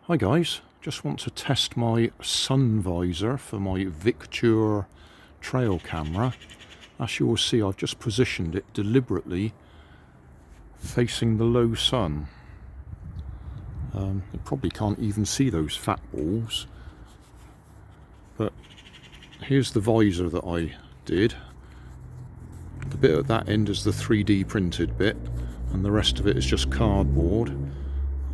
Hi guys, just want to test my sun visor for my Victure trail camera. As you will see, I've just positioned it deliberately facing the low sun. You probably can't even see those fat balls, but here's the visor that I did. The bit at that end is the 3D printed bit, and the rest of it is just cardboard.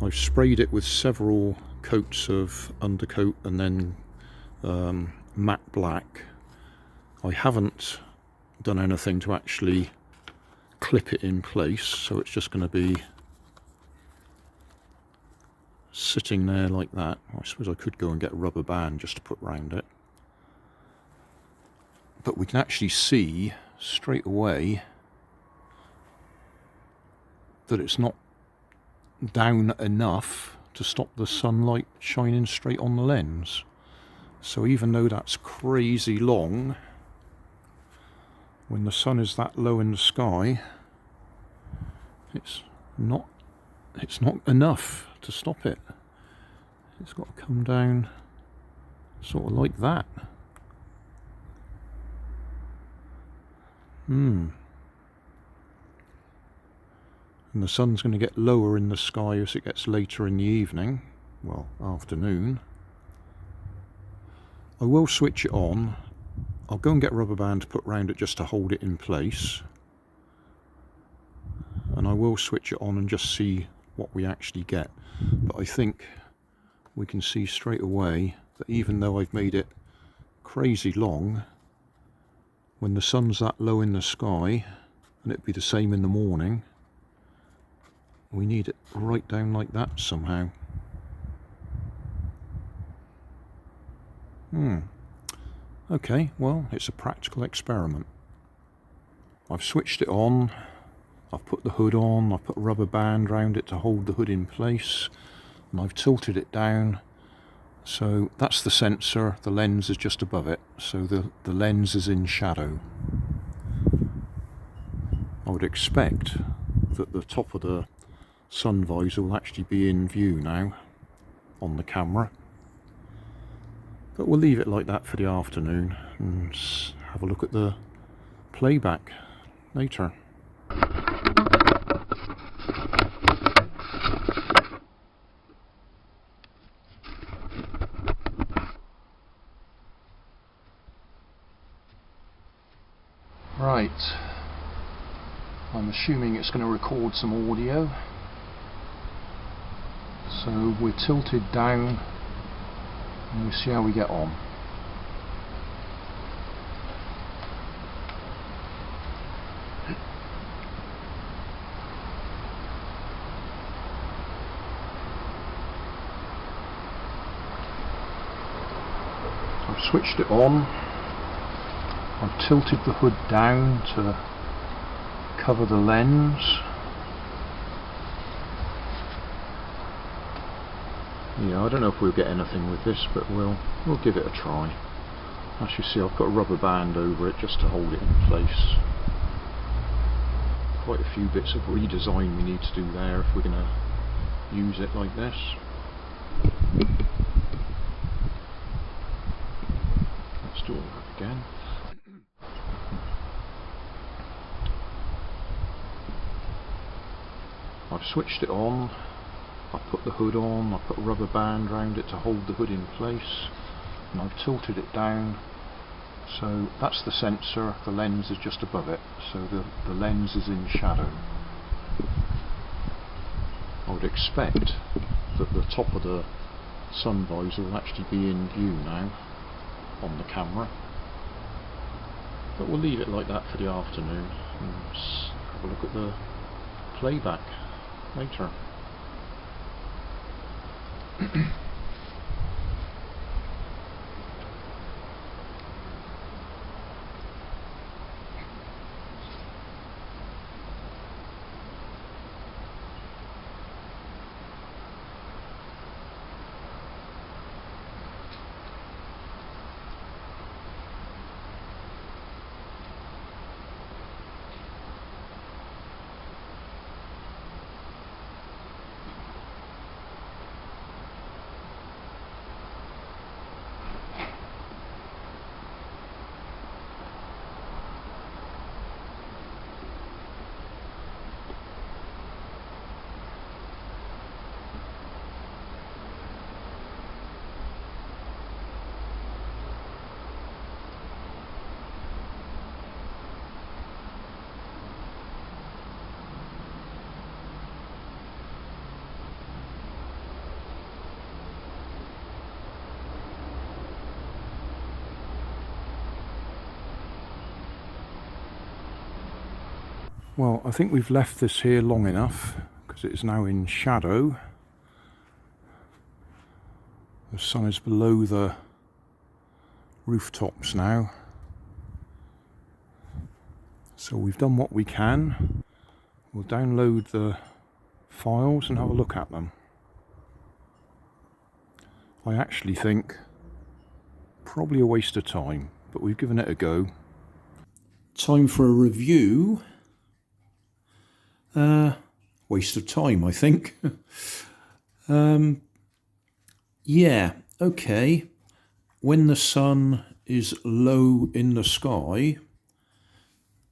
I've sprayed it with several coats of undercoat and then matte black. I haven't done anything to actually clip it in place, so it's just going to be sitting there like that. I suppose I could go and get a rubber band just to put round it, but we can actually see straight away that it's not down enough to stop the sunlight shining straight on the lens. So even though that's crazy long, when the sun is that low in the sky, it's not enough to stop it. It's got to come down sort of like that. And the sun's going to get lower in the sky as it gets later in the evening, well, afternoon. I will switch it on. I'll go and get a rubber band to put round it just to hold it in place. And I will switch it on and just see what we actually get. But I think we can see straight away that even though I've made it crazy long, when the sun's that low in the sky, and it'd be the same in the morning, we need it right down like that somehow. Okay, well, it's a practical experiment. I've switched it on, I've put the hood on, I've put a rubber band around it to hold the hood in place, and I've tilted it down. So that's the sensor, the lens is just above it, so the lens is in shadow. I would expect that the top of the sun visor will actually be in view now on the camera, but we'll leave it like that for the afternoon and have a look at the playback later. Right, I'm assuming it's going to record some audio. So we're tilted down and we'll see how we get on. I've switched it on. I've tilted the hood down to cover the lens. Yeah, I don't know if we'll get anything with this, but we'll give it a try. As you see, I've put a rubber band over it just to hold it in place. Quite a few bits of redesign we need to do there if we're going to use it like this. Let's do all that again. I've switched it on. I've put the hood on, I've put a rubber band around it to hold the hood in place, and I've tilted it down. So that's the sensor, the lens is just above it, so the lens is in shadow. I would expect that the top of the sun visor will actually be in view now on the camera, but we'll leave it like that for the afternoon and have a look at the playback later. Well, I think we've left this here long enough because it is now in shadow. The sun is below the rooftops now. So we've done what we can. We'll download the files and have a look at them. I actually think probably a waste of time, but we've given it a go. Time for a review. Waste of time, I think. Yeah, okay. When the sun is low in the sky,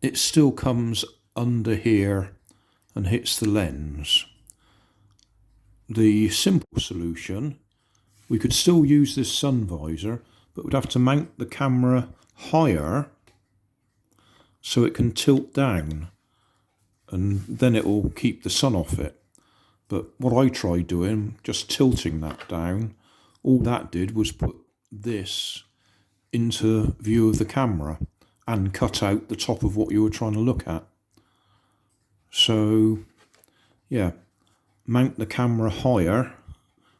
it still comes under here and hits the lens. The simple solution, we could still use this sun visor, but we'd have to mount the camera higher so it can tilt down, and then it will keep the sun off it. But what I tried doing, just tilting that down, all that did was put this into view of the camera and cut out the top of what you were trying to look at. So yeah, mount the camera higher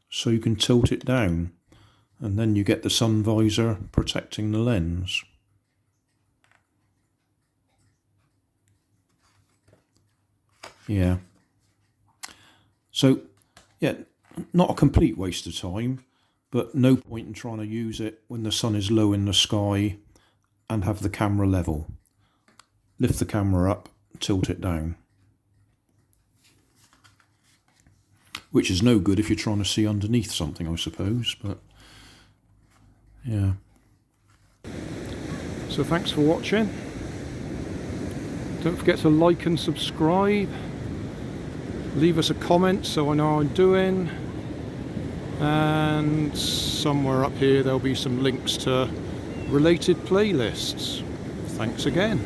so you can tilt it down, and then you get the sun visor protecting the lens. Yeah. So yeah, not a complete waste of time, but no point in trying to use it when the sun is low in the sky and have the camera level. Lift the camera up, tilt it down. Which is no good if you're trying to see underneath something, I suppose, but yeah. So thanks for watching. Don't forget to like and subscribe. Leave us a comment so I know how I'm doing. And somewhere up here there'll be some links to related playlists. Thanks again.